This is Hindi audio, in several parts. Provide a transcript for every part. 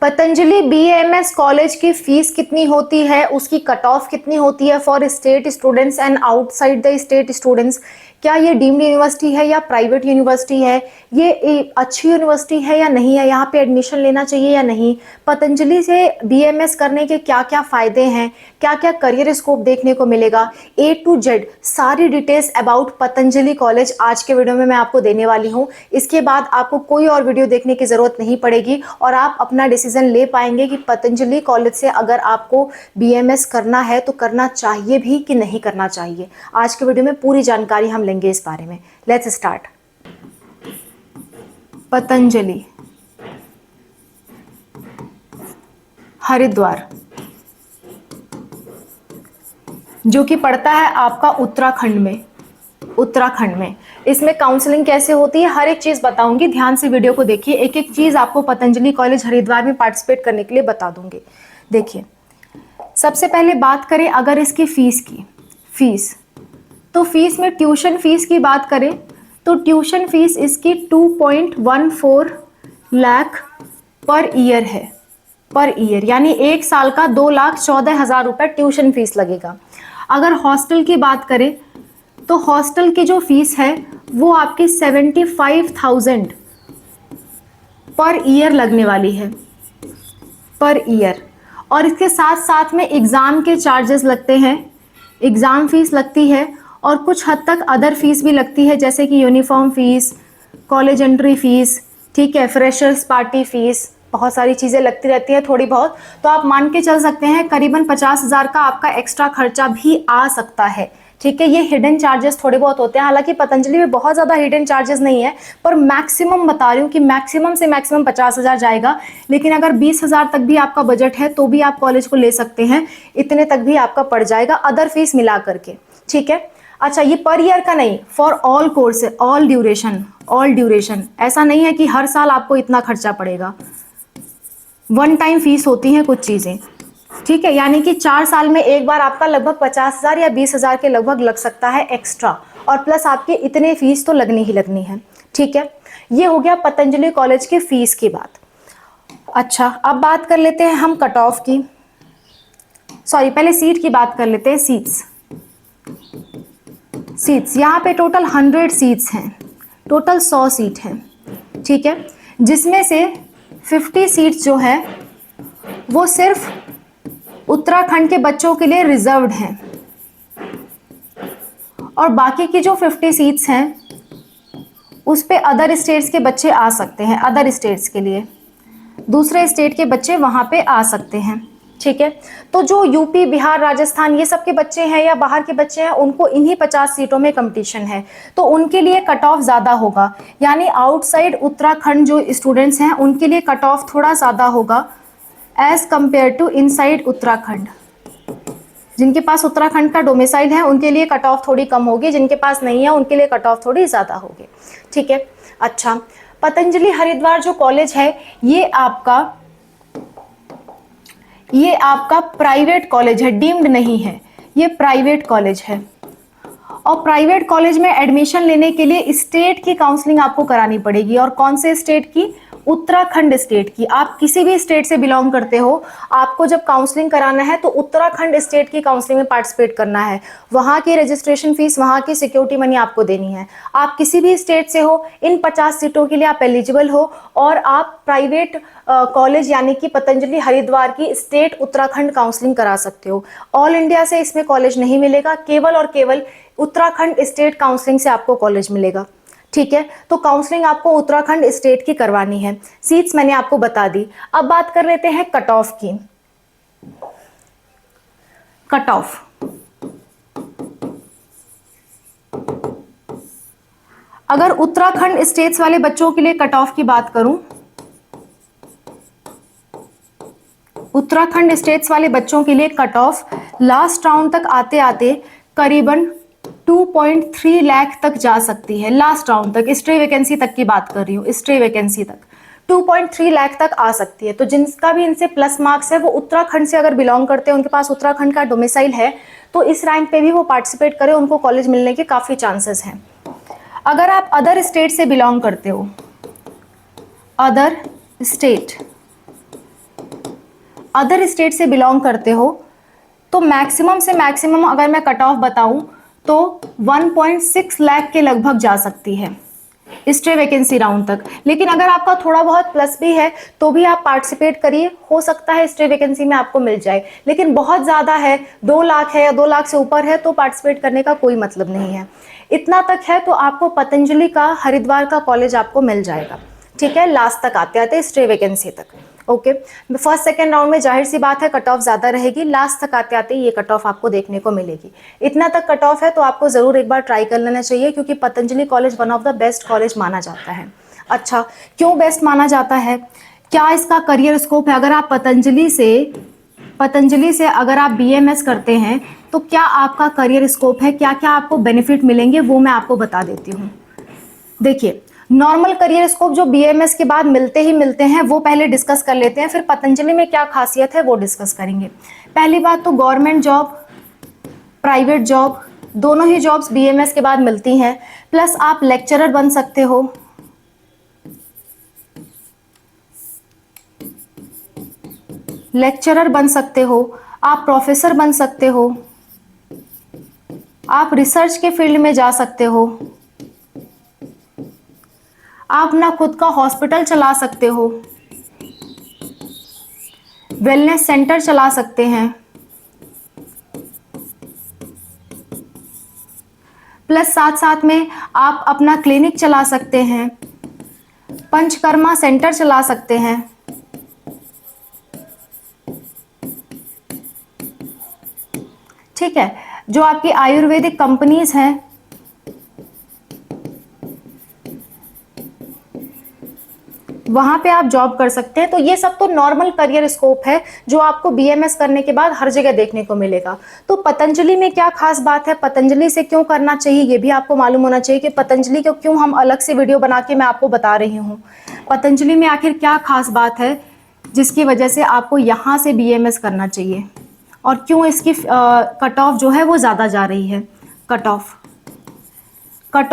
पतंजलि बीएमएस कॉलेज की फीस कितनी होती है, उसकी कट ऑफ कितनी होती है for state students and outside the state students, क्या ये डीम्ड यूनिवर्सिटी है या प्राइवेट यूनिवर्सिटी है, ये अच्छी यूनिवर्सिटी है या नहीं है, यहाँ पे एडमिशन लेना चाहिए या नहीं, पतंजलि से बीएमएस करने के क्या क्या फायदे हैं, क्या क्या करियर स्कोप देखने को मिलेगा, ए टू जेड सारी डिटेल्स अबाउट पतंजलि कॉलेज आज के वीडियो में मैं आपको देने वाली हूँ। इसके बाद आपको कोई और वीडियो देखने की जरूरत नहीं पड़ेगी और आप अपना डिसीजन ले पाएंगे कि पतंजलि कॉलेज से अगर आपको बीएमएस करना है तो करना चाहिए भी कि नहीं करना चाहिए। आज के वीडियो में पूरी जानकारी हम लेंगे इस बारे में। Let's start. पतंजलि हरिद्वार जो कि पड़ता है आपका उत्तराखंड में। इसमें काउंसलिंग कैसे होती है हर एक चीज बताऊंगी, ध्यान से वीडियो को देखिए। एक एक चीज आपको पतंजलि कॉलेज हरिद्वार में पार्टिसिपेट करने के लिए बता दूंगी। देखिए, सबसे पहले बात करें अगर इसकी फीस तो फीस में ट्यूशन फीस की बात करें तो ट्यूशन फीस इसकी 2.14 लाख पर ईयर है, पर ईयर यानी एक साल का 2,14,000 रुपए ट्यूशन फीस लगेगा। अगर हॉस्टल की बात करें तो हॉस्टल की जो फीस है वो आपकी 75,000 पर ईयर लगने वाली है, पर ईयर। और इसके साथ साथ में एग्जाम के चार्जेस लगते हैं, एग्जाम फीस लगती है और कुछ हद तक अदर फीस भी लगती है जैसे कि uniform fees, college entry fees, ठीक है, फ्रेशर्स पार्टी फीस, बहुत सारी चीज़ें लगती रहती है थोड़ी बहुत। तो आप मान के चल सकते हैं करीबन 50,000 का आपका एक्स्ट्रा खर्चा भी आ सकता है, ठीक है। ये हिडन चार्जेस थोड़े बहुत होते हैं, हालांकि पतंजलि में बहुत ज़्यादा हिडन चार्जेस नहीं है, पर मैक्सिमम बता रही हूँ कि मैक्सिमम से मैक्सिमम 50,000 जाएगा। लेकिन अगर 20,000 तक भी आपका बजट है तो भी आप कॉलेज को ले सकते हैं, इतने तक भी आपका पड़ जाएगा अदर फीस मिला करके, ठीक है। अच्छा, ये पर ईयर का नहीं, for all course, all duration. ऐसा नहीं है कि हर साल आपको इतना खर्चा पड़ेगा, वन टाइम फीस होती हैं कुछ चीज़ें, ठीक है। यानी कि 4 साल में एक बार आपका लगभग 50,000 या 20,000 के लगभग लग सकता है एक्स्ट्रा, और प्लस आपकी इतने फीस तो लगनी ही लगनी है, ठीक है। ये हो गया पतंजलि कॉलेज की फीस की बात। अच्छा, अब बात कर लेते हैं हम कट ऑफ की, सॉरी पहले सीट की बात कर लेते हैं। सीट्स यहाँ पे टोटल 100 सीट्स हैं, टोटल 100 सीट हैं, ठीक है, जिसमें से 50 सीट्स जो है वो सिर्फ उत्तराखंड के बच्चों के लिए रिजर्व्ड हैं और बाकी की जो 50 सीट्स हैं उस पे अदर स्टेट्स के बच्चे आ सकते हैं, अदर स्टेट्स के लिए दूसरे स्टेट के बच्चे वहां पे आ सकते हैं, ठीक है। तो जो यूपी, बिहार, राजस्थान ये सब के बच्चे हैं या बाहर के बच्चे हैं उनको इन्हीं 50 सीटों में कंपटीशन है, तो उनके लिए कट ऑफ ज़्यादा होगा। यानी आउटसाइड उत्तराखंड जो स्टूडेंट्स हैं उनके लिए कट ऑफ थोड़ा ज़्यादा होगा as compare to inside Uttarakhand. जिनके पास उत्तराखंड का डोमिसाइल है उनके लिए कट ऑफ थोड़ी कम होगी, जिनके पास नहीं है उनके लिए कट ऑफ थोड़ी ज़्यादा होगी, ठीक है। अच्छा, पतंजलि हरिद्वार जो कॉलेज है ये आपका प्राइवेट कॉलेज है, डीम्ड नहीं है, ये प्राइवेट कॉलेज है। और प्राइवेट कॉलेज में एडमिशन लेने के लिए स्टेट की काउंसलिंग आपको करानी पड़ेगी। और कौन से स्टेट की? उत्तराखंड स्टेट की। आप किसी भी स्टेट से बिलोंग करते हो, आपको जब काउंसलिंग कराना है तो उत्तराखंड स्टेट की काउंसलिंग में पार्टिसिपेट करना है। वहाँ की रजिस्ट्रेशन फीस, वहाँ की सिक्योरिटी मनी आपको देनी है। आप किसी भी स्टेट से हो, इन 50 सीटों के लिए आप एलिजिबल हो और आप प्राइवेट कॉलेज यानी कि पतंजलि हरिद्वार की स्टेट उत्तराखंड काउंसलिंग करा सकते हो। ऑल इंडिया से इसमें कॉलेज नहीं मिलेगा, केवल और केवल उत्तराखंड स्टेट काउंसलिंग से आपको कॉलेज मिलेगा, ठीक है। तो काउंसलिंग आपको उत्तराखंड स्टेट की करवानी है। सीट्स मैंने आपको बता दी। अब बात कर लेते हैं कट ऑफ की। कट ऑफ अगर उत्तराखंड स्टेट्स वाले बच्चों के लिए कट ऑफ की बात करूं, उत्तराखंड स्टेट्स वाले बच्चों के लिए कट ऑफ लास्ट राउंड तक आते आते करीबन 2.3 लाख तक जा सकती है। लास्ट राउंड तक, स्ट्रे वैकेंसी तक की बात कर रही हूँ, स्ट्रे वैकेंसी तक 2.3 लाख तक आ सकती है। तो जिनका भी इनसे प्लस मार्क्स है वो उत्तराखंड से अगर बिलोंग करते हैं, उनके पास उत्तराखंड का डोमिसाइल है, तो इस रैंक पे भी वो पार्टिसिपेट करें, उनको कॉलेज मिलने के काफ़ी चांसेस हैं। अगर आप अदर स्टेट से बिलोंग करते हो, अदर स्टेट अदर स्टेट से बिलोंग करते हो तो मैक्सिमम से मैक्सिमम अगर मैं कट ऑफ बताऊं तो 1.6 लाख के लगभग जा सकती है स्टे वैकेंसी राउंड तक। लेकिन अगर आपका थोड़ा बहुत प्लस भी है तो भी आप पार्टिसिपेट करिए, हो सकता है स्टे वैकेंसी में आपको मिल जाए। लेकिन बहुत ज़्यादा है, 2 लाख है या 2 लाख से ऊपर है तो पार्टिसिपेट करने का कोई मतलब नहीं है। इतना तक है तो आपको पतंजलि का हरिद्वार का कॉलेज आपको मिल जाएगा, ठीक है, लास्ट तक आते आते स्टे वैकेंसी तक। ओके, फर्स्ट सेकेंड राउंड में जाहिर सी बात है कट ऑफ ज़्यादा रहेगी, लास्ट तक आते आते ये कट ऑफ आपको देखने को मिलेगी। इतना तक कट ऑफ है तो आपको ज़रूर एक बार ट्राई कर लेना चाहिए, क्योंकि Patanjali college one of the best college माना जाता है। अच्छा, क्यों बेस्ट माना जाता है, क्या इसका करियर स्कोप है? अगर आप पतंजलि से अगर आप BMS करते हैं तो क्या आपका करियर स्कोप है, क्या क्या आपको बेनिफिट मिलेंगे, वो मैं आपको बता देती हूँ। देखिए, नॉर्मल करियर स्कोप जो BMS के बाद मिलते हैं वो पहले डिस्कस कर लेते हैं, फिर पतंजलि में क्या खासियत है वो डिस्कस करेंगे। पहली बात तो गवर्नमेंट जॉब, प्राइवेट जॉब, दोनों ही जॉब्स BMS के बाद मिलती हैं। प्लस आप लेक्चरर बन सकते हो, आप प्रोफेसर बन सकते हो, आप रिसर्च के फील्ड में जा सकते हो, आप ना खुद का हॉस्पिटल चला सकते हो, वेलनेस सेंटर चला सकते हैं, प्लस साथ साथ में आप अपना क्लिनिक चला सकते हैं, पंचकर्मा सेंटर चला सकते हैं। ठीक है, जो आपकी आयुर्वेदिक कंपनीज हैं वहां पे आप जॉब कर सकते हैं। तो ये सब तो नॉर्मल करियर स्कोप है जो आपको BMS करने के बाद हर जगह देखने को मिलेगा। तो पतंजलि में क्या खास बात है, पतंजलि से क्यों करना चाहिए, ये भी आपको मालूम होना चाहिए कि पतंजलि को क्यों हम अलग से वीडियो बना के मैं आपको बता रही हूँ। पतंजलि में आखिर क्या खास बात है जिसकी वजह से आपको यहाँ से BMS करना चाहिए, और क्यों इसकी कट ऑफ जो है वो ज़्यादा जा रही है। कट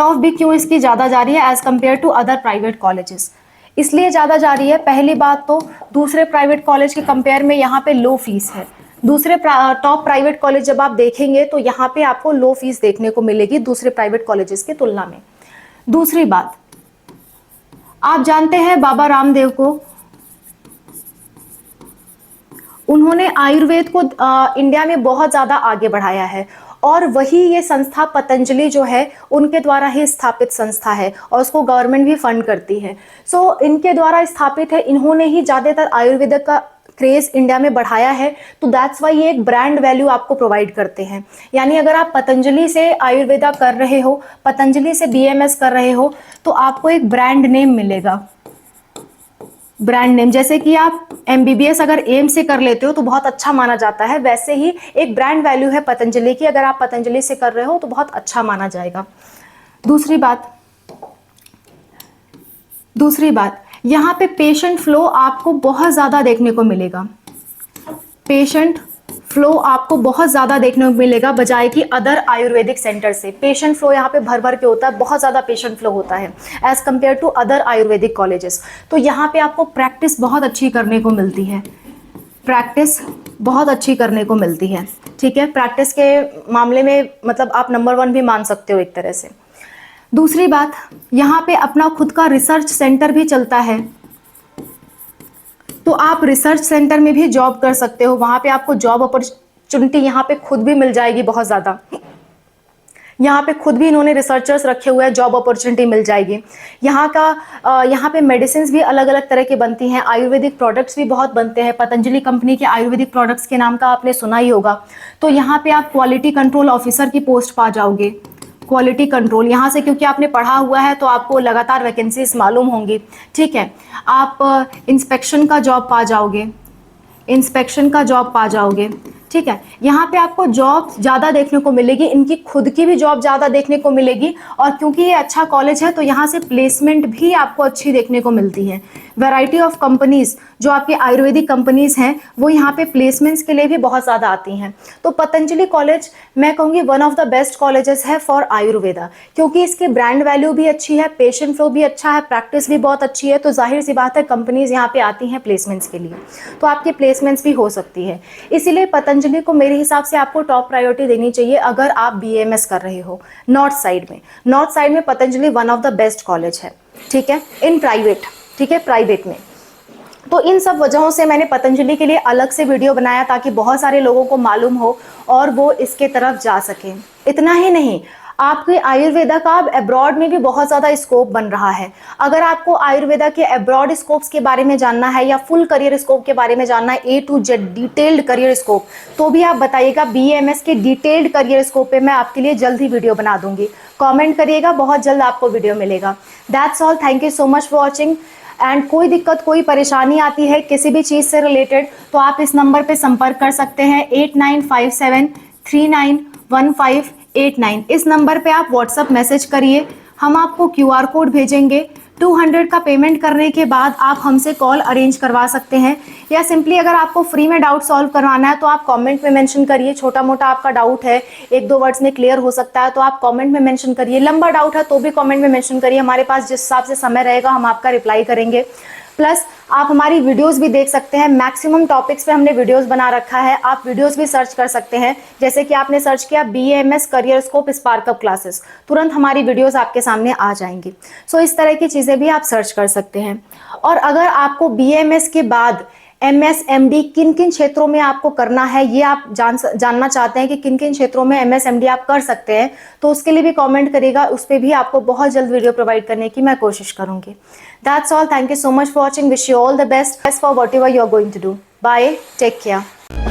ऑफ भी क्यों इसकी ज़्यादा जा रही है as compare to other private colleges, इसलिए ज़्यादा जा रही है। पहली बात तो दूसरे प्राइवेट कॉलेज के कंपेयर में यहाँ पे लो फीस है। दूसरे टॉप प्राइवेट कॉलेज जब आप देखेंगे तो यहाँ पे आपको लो फीस देखने को मिलेगी दूसरे प्राइवेट कॉलेजेस की तुलना में। दूसरी बात, आप जानते हैं बाबा रामदेव को, उन्होंने आयुर्वेद को इंडिया में बहुत ज़्यादा आगे बढ़ाया है, और वही ये संस्था पतंजलि जो है उनके द्वारा ही स्थापित संस्था है, और उसको गवर्नमेंट भी फंड करती है। सो इनके द्वारा स्थापित है, इन्होंने ही ज़्यादातर आयुर्वेद का क्रेज इंडिया में बढ़ाया है। तो दैट्स वाई ये एक ब्रांड वैल्यू आपको प्रोवाइड करते हैं। यानी अगर आप पतंजलि से आयुर्वेदा कर रहे हो, पतंजलि से BMS कर रहे हो, तो आपको एक ब्रांड नेम मिलेगा। ब्रांड नेम, जैसे कि आप MBBS अगर एम से कर लेते हो तो बहुत अच्छा माना जाता है, वैसे ही एक ब्रांड वैल्यू है पतंजलि की। अगर आप पतंजलि से कर रहे हो तो बहुत अच्छा माना जाएगा। दूसरी बात, यहाँ पे पेशेंट फ्लो आपको बहुत ज़्यादा देखने को मिलेगा। पेशेंट फ्लो आपको बहुत ज़्यादा देखने को मिलेगा बजाय कि अदर आयुर्वेदिक सेंटर से। पेशेंट फ्लो यहाँ पे भर भर के होता है, बहुत ज़्यादा पेशेंट फ्लो होता है as compare to other ayurvedic colleges. तो यहाँ पे आपको प्रैक्टिस बहुत अच्छी करने को मिलती है, ठीक है। प्रैक्टिस के मामले में मतलब आप नंबर 1 भी मान सकते हो एक तरह से। दूसरी बात, यहाँ पे अपना खुद का रिसर्च सेंटर भी चलता है, तो आप रिसर्च सेंटर में भी जॉब कर सकते हो। वहाँ पे आपको जॉब अपॉर्चुनिटी यहाँ पे खुद भी मिल जाएगी बहुत ज़्यादा। यहाँ पे खुद भी इन्होंने रिसर्चर्स रखे हुए हैं, जॉब अपॉर्चुनिटी मिल जाएगी। यहाँ पे मेडिसिन भी अलग अलग तरह की बनती हैं, आयुर्वेदिक प्रोडक्ट्स भी बहुत बनते हैं। पतंजलि कंपनी के आयुर्वेदिक प्रोडक्ट्स के नाम का आपने सुना ही होगा। तो यहाँ पे आप क्वालिटी कंट्रोल ऑफिसर की पोस्ट पा जाओगे। क्वालिटी कंट्रोल यहाँ से, क्योंकि आपने पढ़ा हुआ है तो आपको लगातार वैकेंसीज मालूम होंगी, ठीक है। आप इंस्पेक्शन का जॉब पा जाओगे, ठीक है। यहाँ पे आपको जॉब ज़्यादा देखने को मिलेगी, इनकी खुद की भी जॉब ज़्यादा देखने को मिलेगी, और क्योंकि ये अच्छा कॉलेज है तो यहाँ से प्लेसमेंट भी आपको अच्छी देखने को मिलती है। वैरायटी ऑफ कंपनीज जो आपकी आयुर्वेदिक कंपनीज हैं वो यहाँ पे प्लेसमेंट्स के लिए भी बहुत ज़्यादा आती हैं। तो पतंजलि कॉलेज मैं कहूँगी one of the best colleges है फॉर आयुर्वेदा, क्योंकि इसकी ब्रांड वैल्यू भी अच्छी है, पेशेंट फ्लो भी अच्छा है, प्रैक्टिस भी बहुत अच्छी है, तो जाहिर सी बात है कंपनीज यहाँ पे आती हैं प्लेसमेंट्स के लिए, तो आपकी प्लेसमेंट्स भी हो सकती है। इसीलिए पतंजलि को मेरे हिसाब से आपको टॉप प्रायोरिटी देनी चाहिए अगर आप BAMS कर रहे हो नॉर्थ साइड में। नॉर्थ साइड में Patanjali one of the best college है, ठीक है, इन प्राइवेट, ठीक है, प्राइवेट में। तो इन सब वजहों से मैंने पतंजलि के लिए अलग से वीडियो बनाया ताकि बहुत सारे लोगों को मालूम हो और वो इसके तरफ जा सकें। इतना ही नहीं, आपके आयुर्वेदा का अब अब्रॉड में भी बहुत ज़्यादा स्कोप बन रहा है। अगर आपको आयुर्वेदा के अब्रॉड स्कोप्स के बारे में जानना है या फुल करियर स्कोप के बारे में जानना है, A to Z detailed career scope, तो भी आप बताइएगा। BAMS के डिटेल्ड करियर स्कोप पे मैं आपके लिए जल्द ही वीडियो बना दूंगी। कॉमेंट करिएगा, बहुत जल्द आपको वीडियो मिलेगा। That's all, thank you so much for watching. And कोई दिक्कत, कोई परेशानी आती है किसी भी चीज़ से रिलेटेड तो आप इस नंबर पे संपर्क कर सकते हैं 8957391589। इस नंबर पे आप व्हाट्सअप मैसेज करिए, हम आपको QR कोड भेजेंगे। 200 का पेमेंट करने के बाद आप हमसे कॉल अरेंज करवा सकते हैं, या सिंपली अगर आपको फ्री में डाउट सॉल्व करवाना है तो आप कमेंट में मेंशन करिए। छोटा मोटा आपका डाउट है, 1-2 वर्ड्स में क्लियर हो सकता है, तो आप कमेंट में मेंशन करिए। लंबा डाउट है तो भी कमेंट में मेंशन करिए, हमारे पास जिस हिसाब से समय रहेगा हम आपका रिप्लाई करेंगे। प्लस आप हमारी वीडियोस भी देख सकते हैं, मैक्सिमम टॉपिक्स पे हमने वीडियोस बना रखा है, आप वीडियोस भी सर्च कर सकते हैं। जैसे कि आपने सर्च किया BAMS करियर स्कोप स्पार्कअप क्लासेस, तुरंत हमारी वीडियोस आपके सामने आ जाएंगी। सो इस तरह की चीज़ें भी आप सर्च कर सकते हैं। और अगर आपको BAMS के बाद MS MD किन किन क्षेत्रों में आपको करना है, ये आप जानना चाहते हैं कि किन किन क्षेत्रों में MS MD आप कर सकते हैं, तो उसके लिए भी कमेंट करिएगा, उस पर भी आपको बहुत जल्द वीडियो प्रोवाइड करने की मैं कोशिश करूंगी। That's all, thank you so much for watching, wish you all the best for whatever you are going to do. Bye, take care.